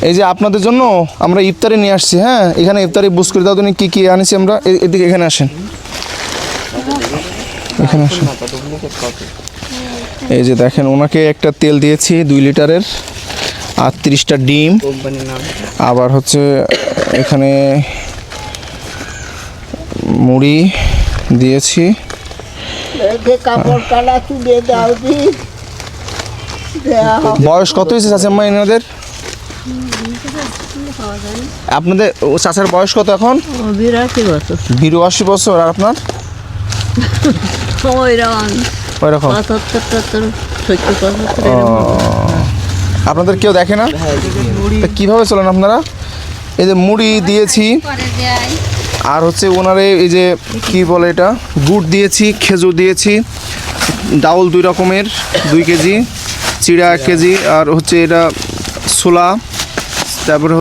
এই যে আপনাদের জন্য আমরা ইফতারি নিয়ে আসছি। হ্যাঁ, এখানে ইফতারি বুঝ করে দাও তুমি কী কী আনিছি আমরা। এদিকে এখানে আসেন, এখানে আসেন। এই যে দেখেন, ওনাকে একটা তেল দিয়েছি 2 লিটারের, আর 30টা ডিম, আবার হচ্ছে এখানে মুড়ি দিয়েছি। বয়স কত হয়েছে চাচাম্মা এনাদের? আপনাদের চাচার বয়স কত এখন? 82 বছর। আর আপনার? ওইরকম। আপনাদের কেউ দেখে না? কিভাবে চলেন আপনারা? এই যে মুড়ি দিয়েছি, আর হচ্ছে ওনারে এই যে কি বলে এটা, গুড় দিয়েছি, খেজুর দিয়েছি, ডাউল 2 রকমের 2 কেজি, চিড়া 1 কেজি, আর হচ্ছে এটা ছোলা, তারপরে